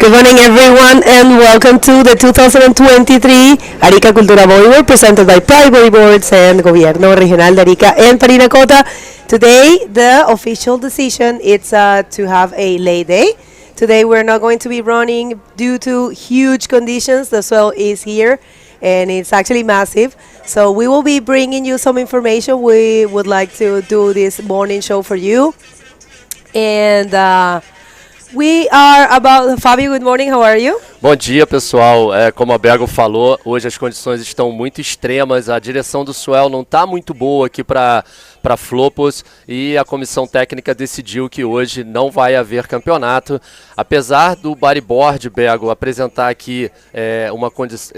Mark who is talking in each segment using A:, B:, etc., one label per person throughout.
A: Good morning, everyone, and welcome to the 2023 Arica Cultura Bodyboard presented by Bodyboards and Gobierno Regional de Arica and Parinacota. Today, the official decision is to have a lay day. Today, we're not going to be running due to huge conditions. The swell is here, and it's actually massive. So we will be bringing you some information. We would like to do this morning show for you. And we are about... Fabio, good morning. How are you?
B: Bom dia, pessoal. Como a Bergo falou, hoje as condições estão muito extremas. A direção do swell não está muito boa aqui para Flopos e a comissão técnica decidiu que hoje não vai haver campeonato. Apesar do bodyboard, Bergo, apresentar aqui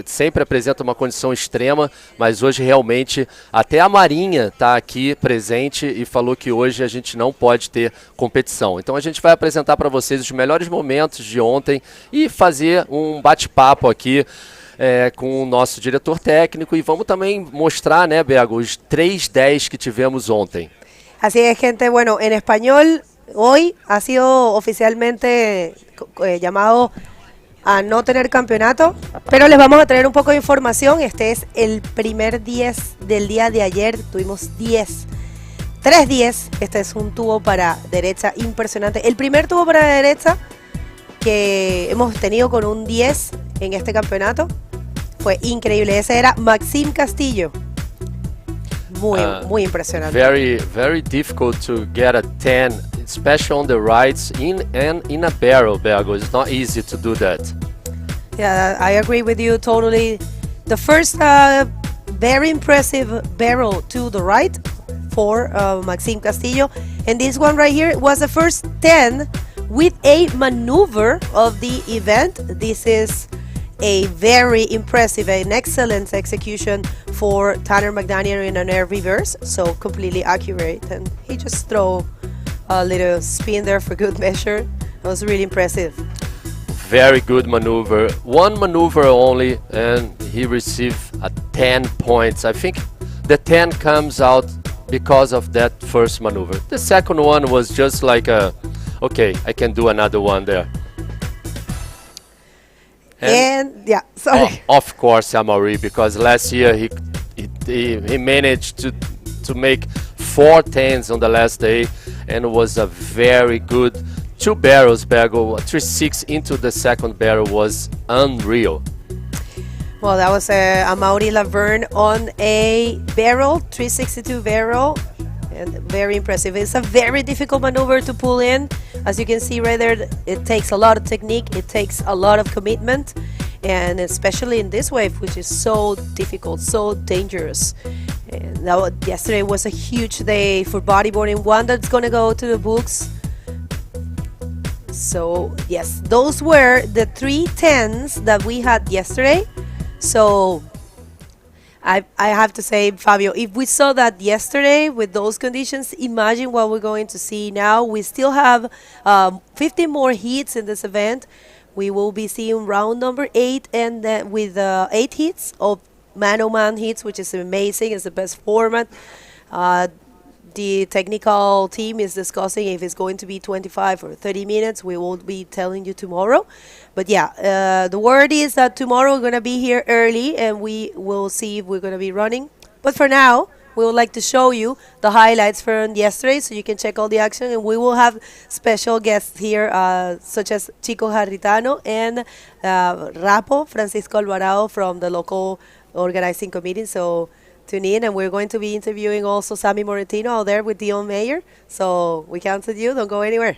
B: sempre apresenta uma condição extrema, mas hoje realmente até a Marinha está aqui presente e falou que hoje a gente não pode ter competição. Então a gente vai apresentar para vocês os melhores momentos de ontem e fazer bate-papo aqui com o nosso diretor técnico, e vamos também mostrar, né, Bergo, os 3-10 que tivemos ontem.
A: Así es, gente. Bueno, en español, hoy ha sido oficialmente llamado a no tener campeonato, pero les vamos a traer un poco de información. Este es el primer 10 del día de ayer. Tuvimos 10. 3-10. Este es un tubo para derecha impresionante. El primer tubo para derecha que hemos tenido con un 10 en este campeonato fue increíble. Ese era Maxim Castillo. Muy impresionante.
B: Very difficult to get a 10, especially on the rights in a barrel, Bergo. It's not easy to do that.
A: Yeah, I agree with you totally. The first very impressive barrel to the right for Maxim Castillo, and this one right here was the first 10 with a maneuver of the event. This is a very impressive and excellent execution for Tanner McDaniel in an air reverse, so completely accurate, and he just threw a little spin there for good measure. It was really impressive.
B: Very good maneuver. One maneuver only, and he received 10 points. I think the 10 comes out because of that first maneuver. The second one was just like okay, I can do another one there.
A: And yeah, sorry.
B: Of course, Amaury, because last year he managed to make 4 10s on the last day, and it was a very good 2 barrels, Bergo. 3-6 into the second barrel was unreal.
A: Well, that was Amaury Laverne on a barrel, 362 barrel, and very impressive. It's a very difficult maneuver to pull in. As you can see right there, it takes a lot of technique, it takes a lot of commitment, and especially in this wave, which is so difficult, so dangerous. And yesterday was a huge day for bodyboarding, one that's going to go to the books. So yes, those were the 3 10s that we had yesterday. So I have to say, Fabio, if we saw that yesterday with those conditions, imagine what we're going to see now. We still have 15 more heats in this event. We will be seeing round number 8, and then with 8 heats of man-on-man heats, which is amazing. It's the best format. The technical team is discussing if it's going to be 25 or 30 minutes. We will be telling you tomorrow. But yeah, the word is that tomorrow we're going to be here early, and we will see if we're going to be running. But for now, we would like to show you the highlights from yesterday so you can check all the action. And we will have special guests here, such as Chico Jarritano and Rapo, Francisco Alvarado from the local organizing committee. So tune in, and we're going to be interviewing also Sammy Morentino out there with Dion Mayer. So we count on you. Don't go anywhere.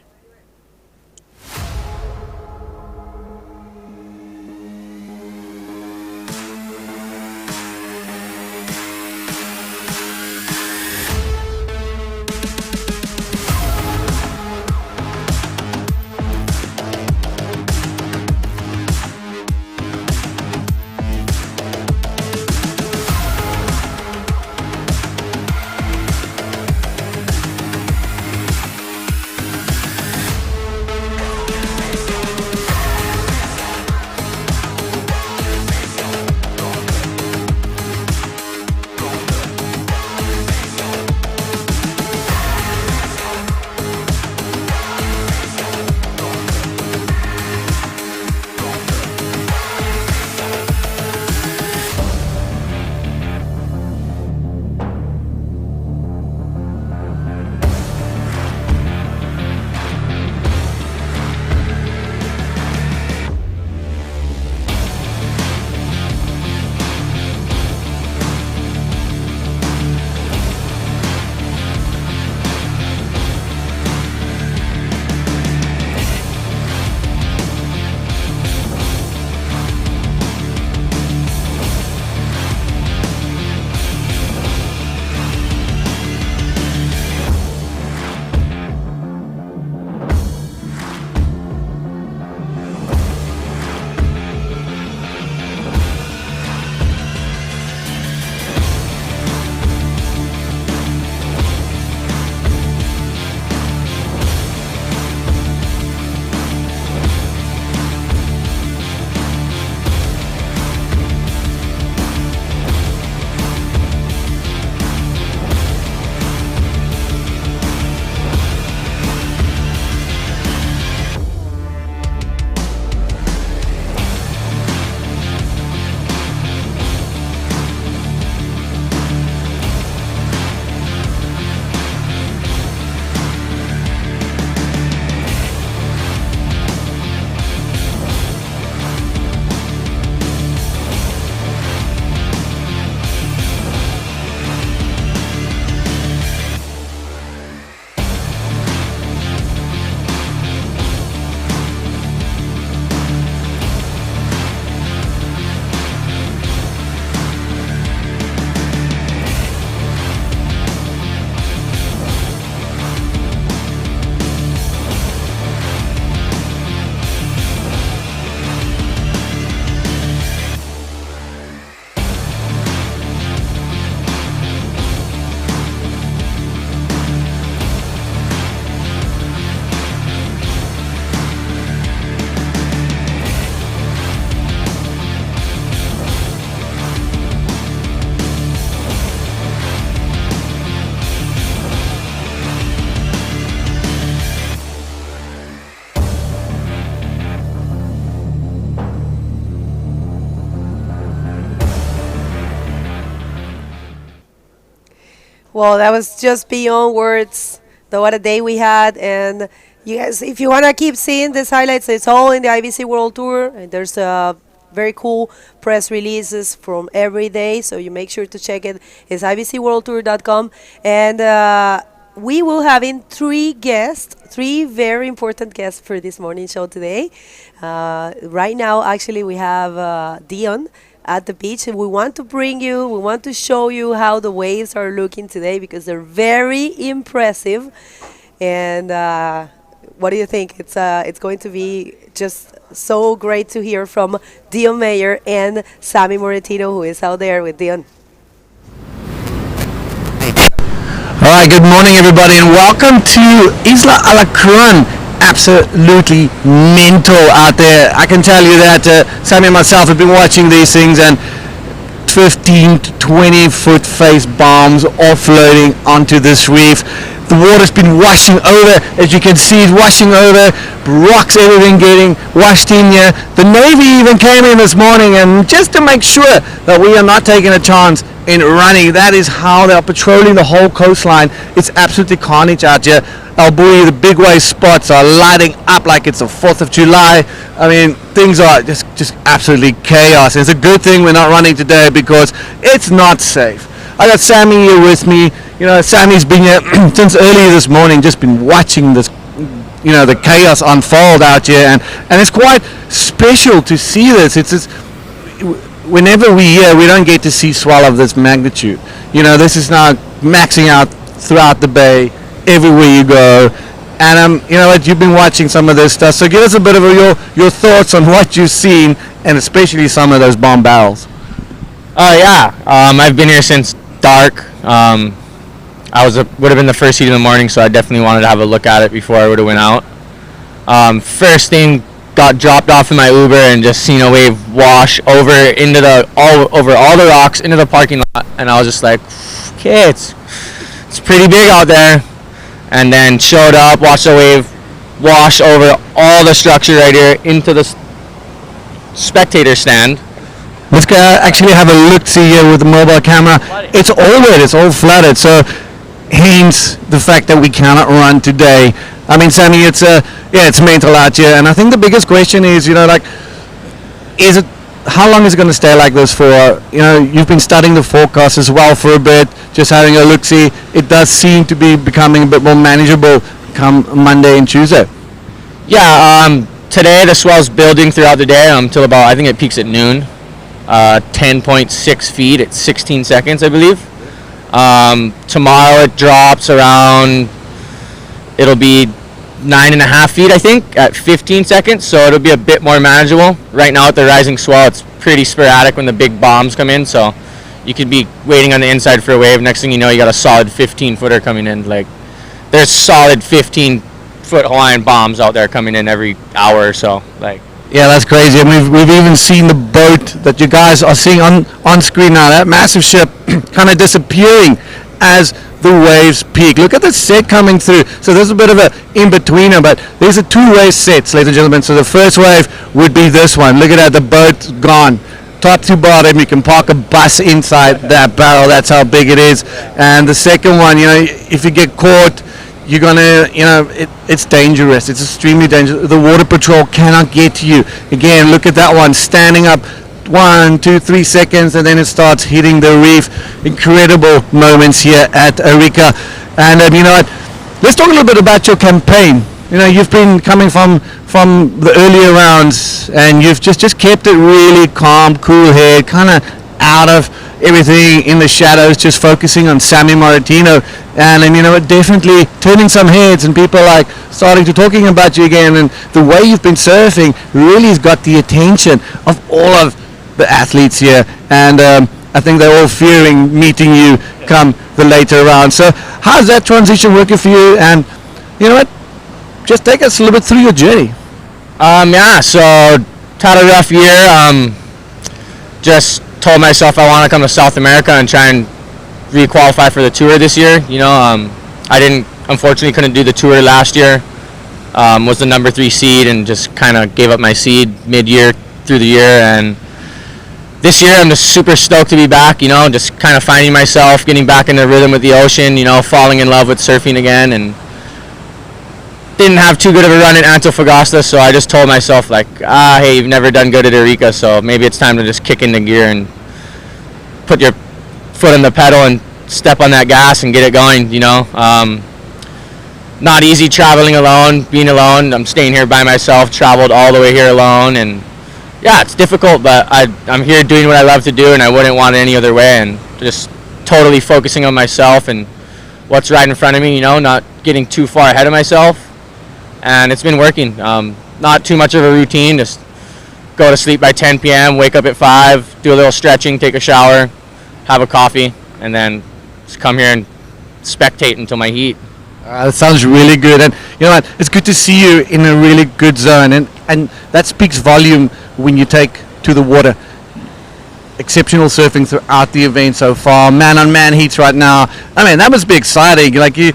A: Well, that was just beyond words. What a day we had, and you guys, if you wanna keep seeing these highlights, it's all in the IBC World Tour, and there's very cool press releases from every day. So you make sure to check it. It's ibcworldtour.com, and we will have in three very important guests for this morning show today. Right now, actually, we have Dion at the beach, and we want to show you how the waves are looking today because they're very impressive. And what do you think? It's going to be just so great to hear from Dion Mayer and Sammy Moretino, who is out there with Dion.
C: All right, good morning, everybody, and welcome to Isla Alacrán. Absolutely mental out there. I can tell you that Sammy and myself have been watching these things, and 15 to 20 foot face bombs offloading onto this reef. The water's been washing over, as you can see, it's washing over, rocks, everything getting washed in here. The Navy even came in this morning, and just to make sure that we are not taking a chance in running. That is how they are patrolling the whole coastline. It's absolutely carnage out here. El Buoy, the big wave spots are lighting up like it's the 4th of July. I mean, things are just absolutely chaos. And it's a good thing we're not running today because it's not safe. I got Sammy here with me. You know, Sammy's been here since early this morning, just been watching this, you know, the chaos unfold out here, and it's quite special to see this. It's just, whenever we're here, we don't get to see swell of this magnitude. You know, this is now maxing out throughout the bay, everywhere you go. And you know what, you've been watching some of this stuff, so give us a bit of your thoughts on what you've seen, and especially some of those bomb barrels.
D: I've been here since dark. Would have been the first heat in the morning, so I definitely wanted to have a look at it before I would have went out. First thing, got dropped off in my Uber and just seen a wave wash over into over all the rocks into the parking lot, and I was just like, okay, it's pretty big out there. And then showed up, watched the wave wash over all the structure right here into the spectator stand.
C: Let's go actually have a look-see here with the mobile camera. It's all wet, it's all flooded, so hence the fact that we cannot run today. I mean, Sammy, it's mental out here, and I think the biggest question is, you know, like, how long is it going to stay like this for? You know, you've been studying the forecast as well for a bit, just having a look-see. It does seem to be becoming a bit more manageable come Monday and Tuesday.
D: Yeah, today the swell's building throughout the day until about, I think it peaks at noon. 10.6 feet at 16 seconds, I believe. Tomorrow it drops around, it'll be 9.5 feet, I think, at 15 seconds, so it'll be a bit more manageable. Right now at the rising swell, it's pretty sporadic when the big bombs come in, so you could be waiting on the inside for a wave. Next thing you know, you got a solid 15-footer coming in. Like, there's solid 15-foot Hawaiian bombs out there coming in every hour or so. Like,
C: yeah, that's crazy. And we've even seen the boat that you guys are seeing on screen now, that massive ship kind of disappearing as the waves peak. Look at the set coming through. So there's a bit of a in-betweener, but there's a two-wave set, ladies and gentlemen. So the first wave would be this one. Look at that, the boat's gone. Top to bottom, you can park a bus inside that barrel. That's how big it is. And the second one, you know, if you get caught, you're gonna, you know, it's dangerous. It's extremely dangerous. The water patrol cannot get to you. Again, look at that one, standing up 1, 2, 3 seconds, and then it starts hitting the reef. Incredible moments here at Arica. And you know what? Let's talk a little bit about your campaign. You know, you've been coming from the earlier rounds, and you've just kept it really calm, cool head, kind of out of everything in the shadows, just focusing on Sammy Moretino, and you know, definitely turning some heads, and people like starting to talking about you again, and the way you've been surfing really has got the attention of all of the athletes here, and I think they're all fearing meeting you come the later round. So how's that transition working for you? And you know what, just take us a little bit through your journey.
D: So had a rough year. Just told myself I want to come to South America and try and re-qualify for the tour this year. You know, I unfortunately couldn't do the tour last year. Was the number 3 seed and just kind of gave up my seed mid-year through the year, and this year I'm just super stoked to be back, you know, just kind of finding myself, getting back in the rhythm with the ocean, you know, falling in love with surfing again. And didn't have too good of a run in Antofagasta, so I just told myself, like, hey, you've never done good at Arica, so maybe it's time to just kick into gear and put your foot on the pedal and step on that gas and get it going, you know. Not easy traveling alone, being alone. I'm staying here by myself, traveled all the way here alone, and yeah, it's difficult, but I'm here doing what I love to do, and I wouldn't want it any other way, and just totally focusing on myself and what's right in front of me, you know, not getting too far ahead of myself. And it's been working. Not too much of a routine, just go to sleep by 10 p.m., wake up at 5, do a little stretching, take a shower, have a coffee, and then just come here and spectate until my heat.
C: That sounds really good, and you know what? It's good to see you in a really good zone, and that speaks volume when you take to the water. Exceptional surfing throughout the event so far. Man-on-man heats right now. I mean, that must be exciting. Like you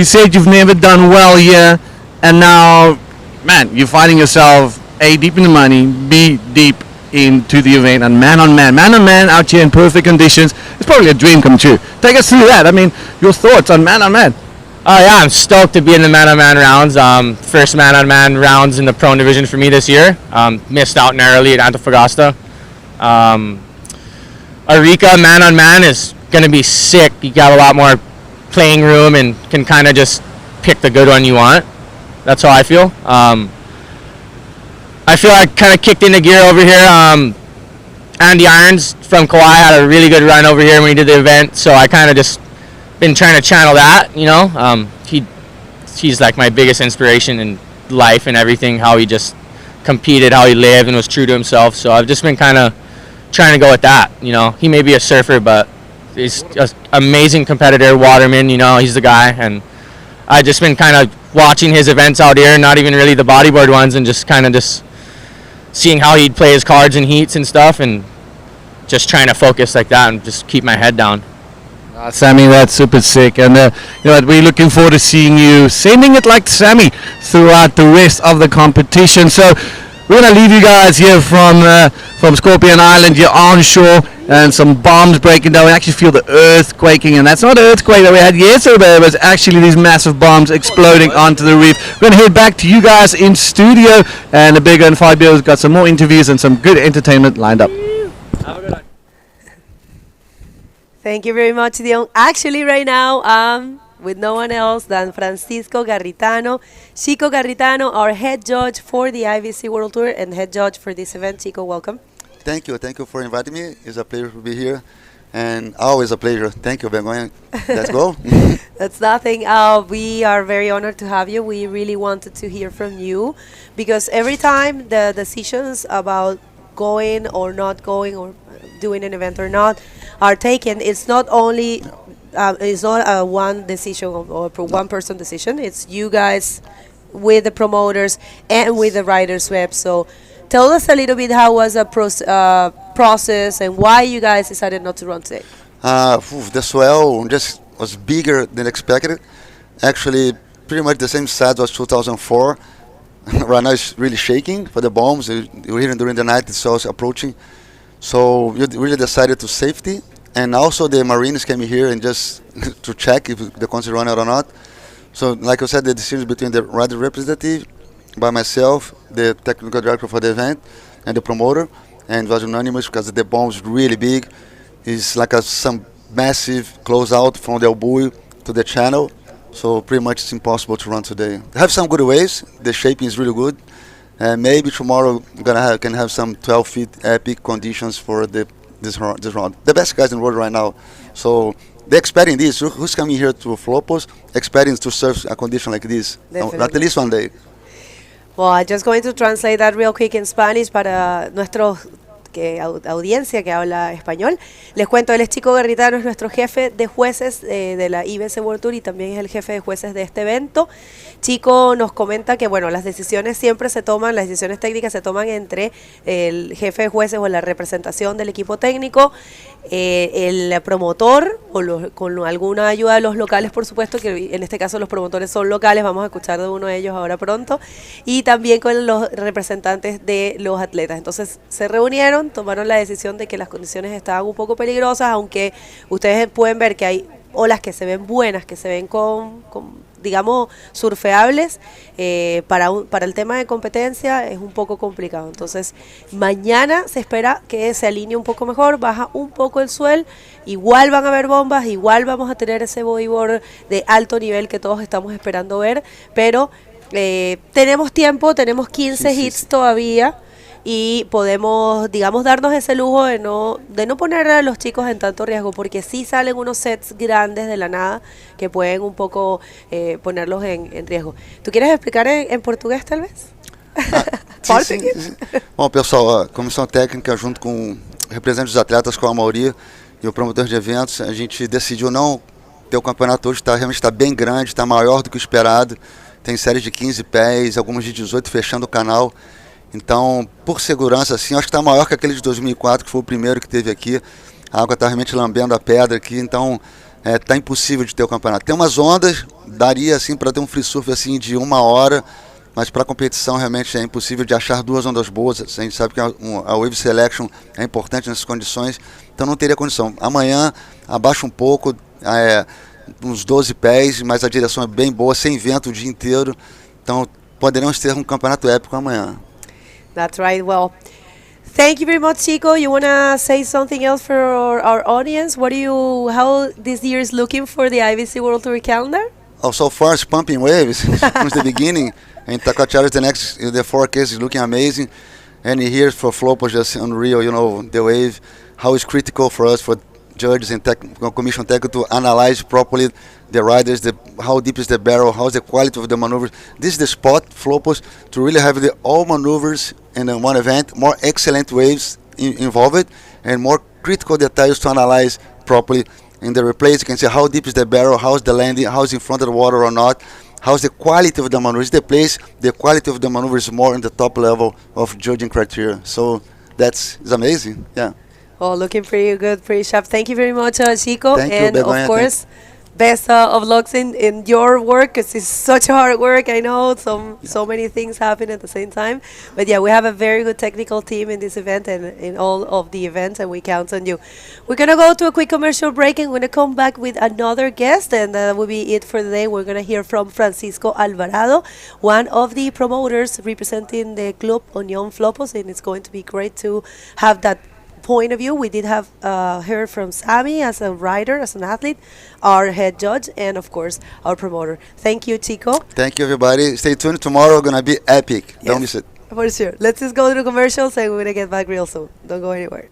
C: said, you've never done well here, and now, man, you're finding yourself A, deep in the money, B, deep into the event, and man-on-man out here in perfect conditions. It's probably a dream come true. Take us through that. I mean, your thoughts on man-on-man.
D: Oh yeah, I'm stoked to be in the man-on-man rounds. First man-on-man rounds in the prone division for me this year. Missed out narrowly at Antofagasta. Arica man-on-man is going to be sick. You got a lot more playing room and can kind of just pick the good one you want. That's how I feel. I feel I kind of kicked into gear over here. Andy Irons from Kauai had a really good run over here when he did the event, so I kind of just been trying to channel that, you know. He's like my biggest inspiration in life and everything, how he just competed, how he lived and was true to himself. So I've just been kind of trying to go with that, you know. He may be a surfer, but he's an amazing competitor, waterman, you know, he's the guy. And I've just been kind of watching his events out here, not even really the bodyboard ones, and just kind of just seeing how he'd play his cards in heats and stuff, and just trying to focus like that and just keep my head down.
C: Sammy, that's super sick, and you know, we're looking forward to seeing you sending it like Sammy throughout the rest of the competition. So we're going to leave you guys here from Scorpion Island, here onshore, and some bombs breaking down. We actually feel the earth quaking, and that's not an earthquake that we had yesterday, but it's actually these massive bombs exploding onto the reef. We're going to head back to you guys in studio, and the Big and Fabio's got some more interviews and some good entertainment lined up.
D: Have a good one.
A: Thank you very much, Dion. Actually, right now, with no one else than Francisco Garritano. Chico Garritano, our head judge for the IBC World Tour and head judge for this event. Chico, welcome.
E: Thank you for inviting me. It's a pleasure to be here, and always a pleasure. Thank you, Bengoyan. Let's go.
A: That's nothing. We are very honored to have you. We really wanted to hear from you, because every time the decisions about going or not going, or doing an event or not, are taken, it's not only it's not a one decision or one person decision. It's you guys with the promoters and with the riders web. So tell us a little bit how was the process and why you guys decided not to run today.
E: The swell just was bigger than expected. Actually, pretty much the same size as 2004. Right now it's really shaking for the bombs. We're hearing during the night, it's also approaching. So we really decided to safety. And also the Marines came here and just to check if the concert run out or not. So like I said, the decision between the rider representative, by myself, the technical director for the event, and the promoter, and it was unanimous because the bomb is really big. It's like some massive closeout from the elbow to the channel. So pretty much it's impossible to run today. I have some good waves. The shaping is really good. And maybe tomorrow can have some 12 feet epic conditions for this round. The best guys in the world right now. So they're expecting this. Who's coming here to Flopos expecting to surf a condition like this? At least one day.
A: Well, I'm just going to translate that real quick in Spanish para nuestros audiencia que habla español. Les cuento, él es Chico Garritano, es nuestro jefe de jueces de la IBC World Tour y también es el jefe de jueces de este evento. Chico nos comenta que, bueno, las decisiones siempre se toman, las decisiones técnicas se toman entre el jefe de jueces o la representación del equipo técnico, el promotor o con alguna ayuda de los locales, por supuesto, que en este caso los promotores son locales, vamos a escuchar de uno de ellos ahora pronto, y también con los representantes de los atletas. Entonces se reunieron, tomaron la decisión de que las condiciones estaban un poco peligrosas, aunque ustedes pueden ver que hay olas que se ven buenas, que se ven digamos, surfeables. Para el tema de competencia es un poco complicado. Entonces, mañana se espera que se alinee un poco mejor, baja un poco el swell, igual van a haber bombas, igual vamos a tener ese bodyboard de alto nivel que todos estamos esperando ver, pero tenemos tiempo, tenemos 15 hits todavía, y podemos, digamos, darnos ese lujo de no poner a los chicos en tanto riesgo, porque sí salen unos sets grandes de la nada que pueden un poco ponerlos en riesgo. ¿Tú quieres explicar en portugués, tal vez?
E: Sim. Bom, pessoal, a comissão técnica, junto com representantes dos atletas, com a maioria e o promotor de eventos, a gente decidiu não ter o campeonato hoje, realmente está bem grande, está maior do que o esperado. Tem séries de 15 pés, algumas de 18 fechando o canal. Então, por segurança, assim, acho que está maior que aquele de 2004, que foi o primeiro que teve aqui. A água está realmente lambendo a pedra aqui, então está impossível de ter o campeonato. Tem umas ondas, daria assim para ter um free surf assim de 1 hora, mas para a competição realmente é impossível de achar 2 ondas boas. A gente sabe que a wave selection é importante nessas condições, então não teria condição. Amanhã abaixa um pouco, uns 12 pés, mas a direção é bem boa, sem vento o dia inteiro, então poderemos ter um campeonato épico amanhã.
A: That's right. Well, thank you very much, Chico. You want to say something else for our audience? How this year is looking for the IBC World Tour calendar?
E: Oh, so far it's pumping waves since the beginning. And Takachara, the forecast is looking amazing. And here for Flopos, just unreal, you know, the wave, how it's critical for us, for judges and commission technical to analyze properly the riders, how deep is the barrel, how's the quality of the maneuvers. This is the spot, Flopos, to really have all maneuvers in one event, more excellent waves involved, and more critical details to analyze properly. In the replays, you can see how deep is the barrel, how's the landing, how's in front of the water or not, how's the quality of the maneuvers. The place, the quality of the maneuver is more in the top level of judging criteria. So it's amazing, yeah.
A: Oh, looking pretty good, pretty sharp. Thank you very much, Chico.
E: Thank you,
A: and
E: Begoña,
A: of course, best of luck in your work, because it's such hard work. I know so many things happen at the same time. But yeah, we have a very good technical team in this event and in all of the events, and we count on you. We're going to go to a quick commercial break, and we're going to come back with another guest, and that will be it for the day. We're going to hear from Francisco Alvarado, one of the promoters representing the Club Unión Flopos, and it's going to be great to have that point of view. We did have heard from Sammy as a rider, as an athlete, our head judge, and of course our promoter. Thank you, Chico.
E: Thank you, everybody. Stay tuned. Tomorrow gonna be epic.
A: Yes,
E: Don't miss it.
A: for sure. Let's just go to the commercials, and we're gonna get back real soon. Don't go anywhere.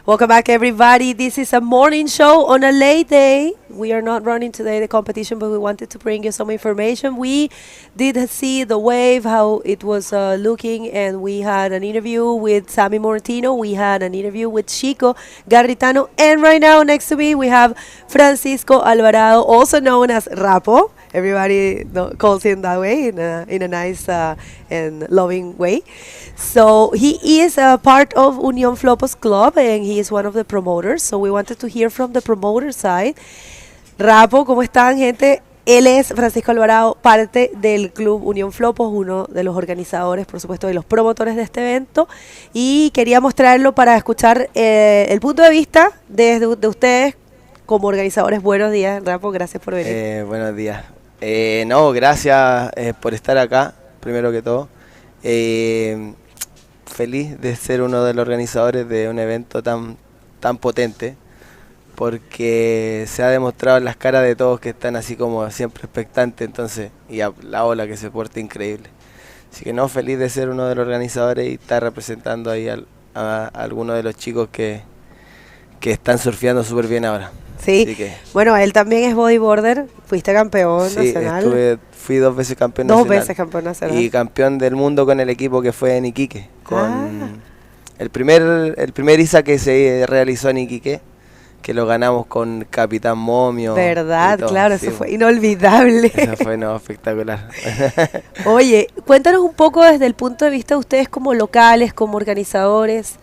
A: Welcome back, everybody. This is a morning show on a late day. We are not running today the competition, but we wanted to bring you some information. We did see the wave, how it was looking, and we had an interview with Sammy Mortino. We had an interview with Chico Garritano. And right now, next to me, we have Francisco Alvarado, also known as Rapo. Everybody calls him that way in a nice and loving way. So he is a part of Unión Flopos Club, and he is one of the promoters. So we wanted to hear from the promoter side. Rapo, ¿cómo están, gente? Él es Francisco Alvarado, parte del Club Unión Flopos, uno de los organizadores, por supuesto, de los promotores de este evento. Y quería mostrarlo para escuchar el punto de vista de ustedes como organizadores. Buenos días, Rapo, gracias por venir.
F: Buenos días. No, gracias por estar acá, primero que todo. Feliz de ser uno de los organizadores de un evento tan potente, porque se ha demostrado en las caras de todos que están así como siempre expectantes, entonces, y a la ola que se porta increíble. Así que no, feliz de ser uno de los organizadores y estar representando ahí a algunos de los chicos que están surfeando súper bien ahora.
A: Sí, bueno, él también es bodyboarder, fuiste campeón nacional.
F: Fui 2 veces campeón nacional.
A: 2 veces campeón nacional.
F: Y campeón del mundo con el equipo que fue en Iquique. El primer ISA que se realizó en Iquique, que lo ganamos con Capitán Momio.
A: Verdad, claro, sí, eso fue inolvidable.
F: Eso fue espectacular.
A: Oye, cuéntanos un poco desde el punto de vista de ustedes como locales, como organizadores,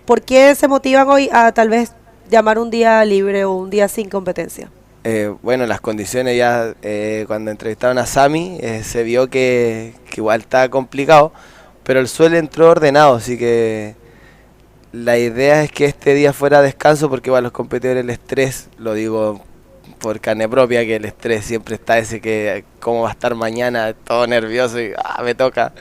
A: ¿por qué se motivan hoy a tal vez llamar un día libre o un día sin competencia?
F: Bueno, las condiciones ya, cuando entrevistaron a Sammy, se vio que igual está complicado, pero el suelo entró ordenado, así que la idea es que este día fuera descanso, porque para los competidores el estrés, lo digo por carne propia, que el estrés siempre está ese que cómo va a estar mañana, todo nervioso y me toca.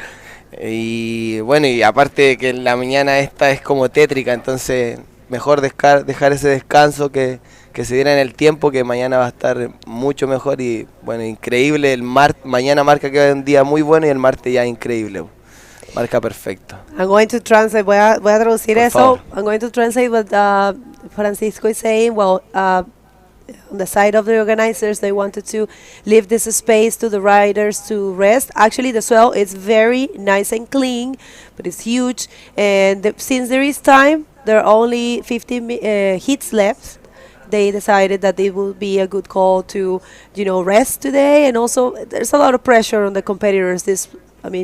F: Y bueno, y aparte de que la mañana esta es como tétrica, entonces mejor dejar ese descanso que se diera en el tiempo, que mañana va a estar mucho mejor. Y bueno, increíble, mañana marca que va un día muy bueno y el martes ya increíble, marca perfecto.
A: I'm going to translate, voy a traducir eso. I'm going to translate what Francisco is saying. Well, on the side of the organizers, they wanted to leave this space to the riders to rest. Actually, the swell is very nice and clean, but it's huge, and since there is time, there are only 50 hits left. They decided that it would be a good call to, rest today. And also, there's a lot of pressure on the competitors.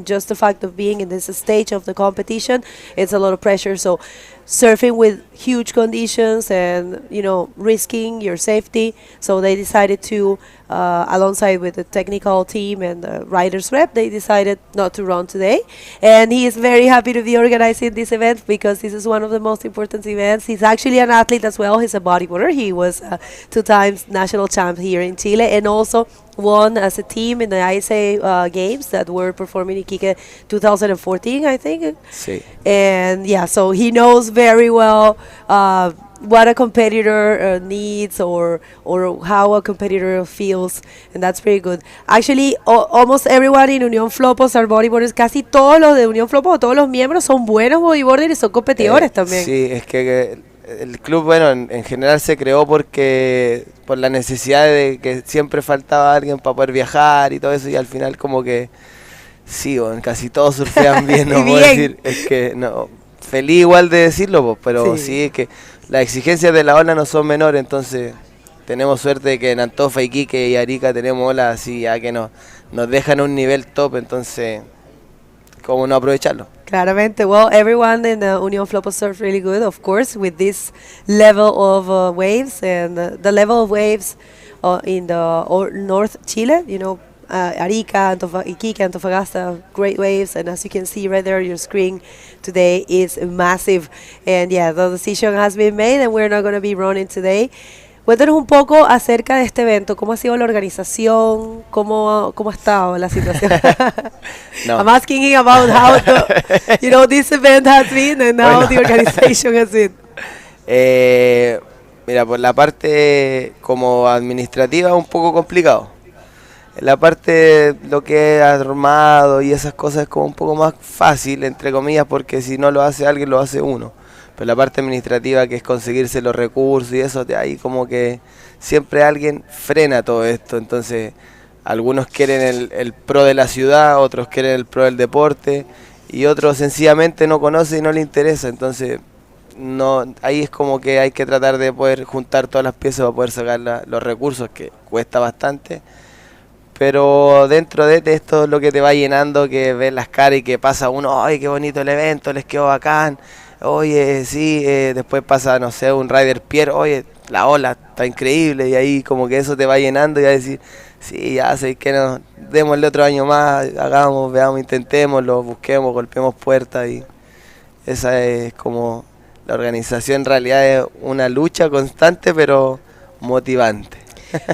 A: Just the fact of being in this stage of the competition, it's a lot of pressure. So, surfing with huge conditions and, risking your safety. So they decided to, alongside with the technical team and the riders rep, they decided not to run today. And he is very happy to be organizing this event because this is one of the most important events. He's actually an athlete as well. He's a bodyboarder. He was 2 times national champ here in Chile, and also won as a team in the ISA games that were performed in Iquique 2014, I think.
F: Sí.
A: And yeah, so he knows very well what a competitor needs or how a competitor feels, and that's pretty good. Actually, almost everyone in Unión Flopos are bodyboarders. Casi todos los de Unión Flopos, todos los miembros son buenos bodyboarders y son competidores también.
F: Sí, es que el club, bueno, en general se creó por la necesidad de que siempre faltaba alguien para poder viajar y todo eso, y al final como que sí, casi todos surfean bien, no puedo decir, es que no, feliz igual de decirlo, pero sí, es que las exigencias de la ola no son menores, entonces tenemos suerte de que en Antofa, Iquique y Arica tenemos olas así ya que nos dejan un nivel top, entonces ¿cómo no aprovecharlo?
A: Claramente. Well, everyone in the Unión Flopos surf really good, of course, with this level of waves, and the level of waves in the North Chile, Arica, Iquique, Antofagasta, great waves, and as you can see right there on your screen today is massive. And yeah, the decision has been made and we're not going to be running today. Cuéntanos un poco acerca de este evento, cómo ha sido la organización, cómo ha estado la situación. No. I'm asking him about how this event has been and how the organization has been.
F: Mira, por la parte como administrativa un poco complicado. La parte lo que es armado y esas cosas es como un poco más fácil, entre comillas, porque si no lo hace alguien, lo hace uno. pero la parte administrativa, que es conseguirse los recursos y eso, ahí como que siempre alguien frena todo esto. Entonces algunos quieren el pro de la ciudad, otros quieren el pro del deporte y otros sencillamente no conocen y no les interesa. Entonces no, ahí es como que hay que tratar de poder juntar todas las piezas para poder sacar los recursos, que cuesta bastante. Pero dentro de esto es lo que te va llenando, que ves las caras y que pasa uno, ¡ay, qué bonito el evento, les quedó bacán! Oye, sí, después pasa, no sé, un rider Pierre, oye, la ola está increíble, y ahí como que eso te va llenando y a decir, sí, ya sé que no, démosle otro año más, hagamos, veamos, intentémoslo, busquemos, golpeemos puertas, y esa es como la organización. En realidad es una lucha constante pero motivante.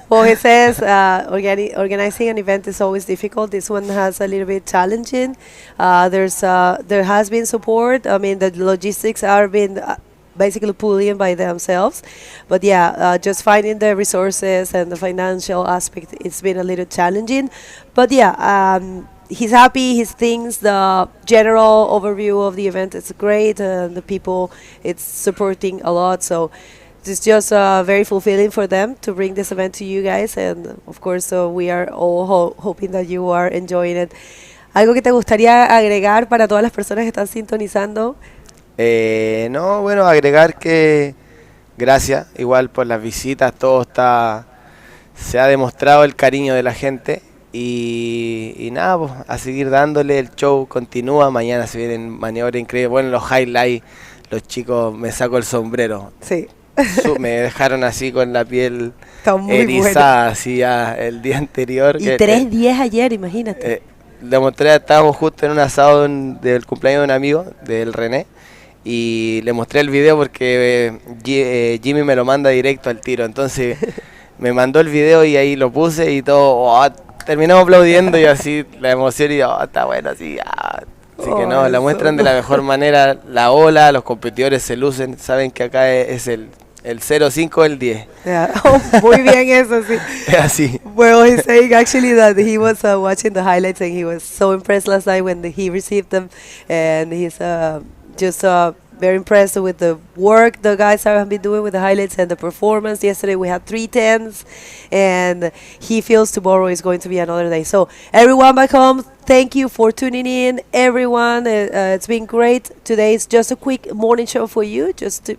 A: Well, he says organizing an event is always difficult. This one has a little bit challenging. There has been support. I mean, the logistics are being basically pulled in by themselves. But yeah, just finding the resources and the financial aspect, it's been a little challenging. But yeah, he's happy. He thinks the general overview of the event is great. The people, it's supporting a lot. So it's just very fulfilling for them to bring this event to you guys, and of course we are all hoping that you are enjoying it. ¿Algo que te gustaría agregar para todas las personas que están sintonizando?
F: No, bueno, agregar que gracias igual por las visitas, todo está, se ha demostrado el cariño de la gente y nada, pues a seguir dándole, el show continúa, mañana se vienen maniobras increíbles, bueno, los highlights, los chicos, me saco el sombrero.
A: Sí.
F: Me dejaron así con la piel
A: muy
F: erizada,
A: bueno.
F: Así ya el día anterior.
A: Y 3 días ayer, imagínate.
F: Estábamos justo en un asado del cumpleaños de un amigo, del René, y le mostré el video porque Jimmy me lo manda directo al tiro. Entonces me mandó el video y ahí lo puse y todo, terminamos aplaudiendo y así la emoción y está bueno, así, Así que no, la muestran de la mejor manera, la ola, los competidores se lucen, saben que acá es el 0-5 el 10.
A: Yeah. Oh, muy bien eso, sí.
F: Así.
A: Well, he's saying actually that he was watching the highlights and he was so impressed last night when he received them, and he's just very impressed with the work the guys have been doing with the highlights and the performance. Yesterday we had 310s, and he feels tomorrow is going to be another day. So everyone back home, thank you for tuning in, everyone. It's been great. Today is just a quick morning show for you, just to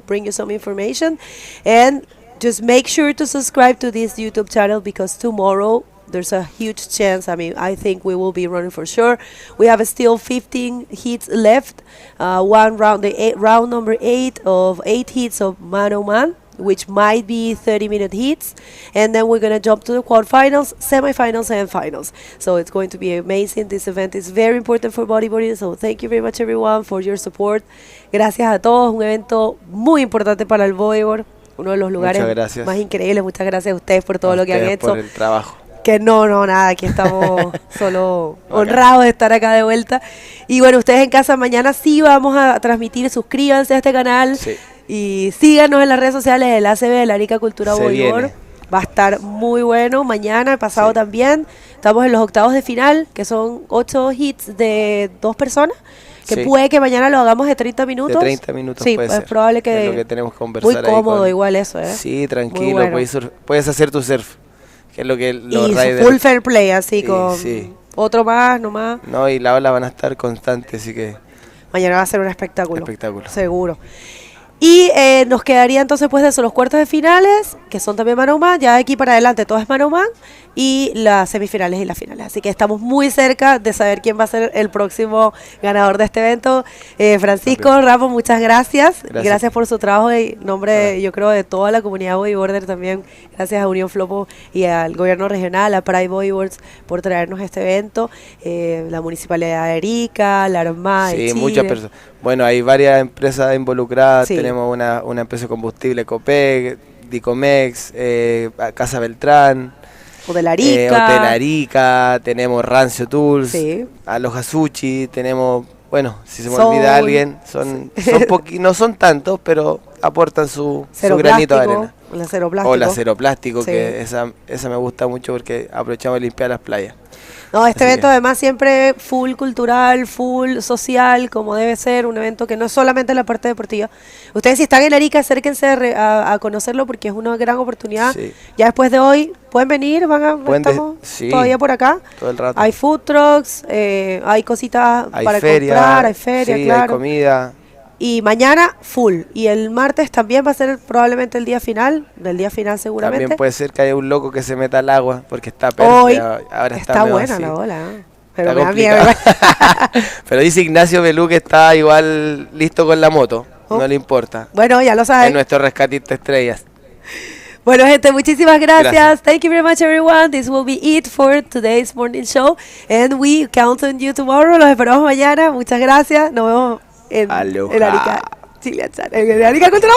A: bring you some information, and just make sure to subscribe to this YouTube channel, because tomorrow there's a huge chance. I mean, I think we will be running for sure. We have still 15 heats left. One round, round number 8 of 8 heats of man-on-man, which might be 30-minute heats, and then we're gonna jump to the quarterfinals, semifinals, and finals. So it's going to be amazing. This event is very important for bodyboarding, so thank you very much everyone for your support. Gracias a todos, un evento muy importante para el bodyboard, uno de los lugares más increíbles. Muchas gracias a ustedes por todo lo que han hecho.
F: Por el trabajo.
A: Que no, nada, aquí estamos solo honrados de estar acá de vuelta. Y bueno, ustedes en casa mañana sí vamos a transmitir, suscríbanse a este canal.
F: Sí.
A: Y síganos en las redes sociales del ACB, de la Arica Cultura Bodyboard. Va a estar muy bueno mañana, pasado también. Estamos en los octavos de final, que son 8 hits de 2 personas. Que puede que mañana lo hagamos de 30 minutos.
F: De 30 minutos,
A: sí,
F: puede
A: es
F: ser.
A: probable que...
F: Es lo que tenemos que conversar.
A: Muy cómodo igual eso, ¿eh?
F: Sí, tranquilo,
A: bueno.
F: puedes hacer tu surf. Que es lo que los
A: y
F: riders...
A: full fair play, así con
F: sí.
A: Otro más, nomás.
F: No, y la ola van a estar constantes, así que...
A: Mañana va a ser un espectáculo.
F: Seguro.
A: Y nos quedaría entonces pues de eso, los cuartos de finales, que son también mano a mano. Ya de aquí para adelante todo es mano a mano, y las semifinales y las finales. Así que estamos muy cerca de saber quién va a ser el próximo ganador de este evento. Francisco, Ramos, muchas gracias. Gracias por su trabajo en nombre, yo creo, de toda la comunidad bodyboarder también. Gracias a Unión Flopos y al gobierno regional, a Pride Bodyboards, por traernos este evento. La municipalidad de Arica, la Armada de Chile.
F: Muchas personas. Bueno, hay varias empresas involucradas. Tenemos una empresa de combustible, Copec, Dicomex, Casa Beltrán, Hotelarica, tenemos Rancio Tools, Aloha Sushi, tenemos, bueno, si se me olvida alguien, no son tantos, pero aportan su
A: Cero
F: granito de
A: plástico,
F: arena.
A: el acero plástico.
F: O el acero plástico,
A: Sí.
F: que esa me gusta mucho porque aprovechamos de limpiar las playas.
A: No, este
F: Así
A: evento
F: que-
A: además siempre full cultural, full social, como debe ser, un evento que no es solamente la parte deportiva. Ustedes si están en Arica, acérquense a conocerlo porque es una gran oportunidad.
F: Sí.
A: Ya después de hoy, pueden venir, estamos
F: sí,
A: todavía por acá.
F: todo el rato.
A: Hay food trucks, hay cositas
F: Hay
A: para
F: feria,
A: comprar, hay feria,
F: sí,
A: claro.
F: hay comida.
A: Y mañana full. Y el martes también va a ser probablemente el día final, del día final seguramente.
F: También puede ser que haya un loco que se meta al agua porque está
A: Hoy
F: ahora
A: está
F: medio
A: buena
F: así.
A: la ola, ¿eh? Pero
F: Está
A: me da miedo.
F: complicado. Pero dice Ignacio Belú que está igual listo con la moto.
A: Oh.
F: No le importa.
A: Bueno, ya lo
F: Es
A: saben.
F: nuestro rescatista estrellas.
A: Bueno, gente, muchísimas gracias.
F: Gracias.
A: Thank you very much, everyone. This will be it for today's morning show. And we count on you tomorrow. Los esperamos mañana. Muchas gracias. Nos vemos en
F: Aloha.
A: Arica, Chile. En Arica Cultura.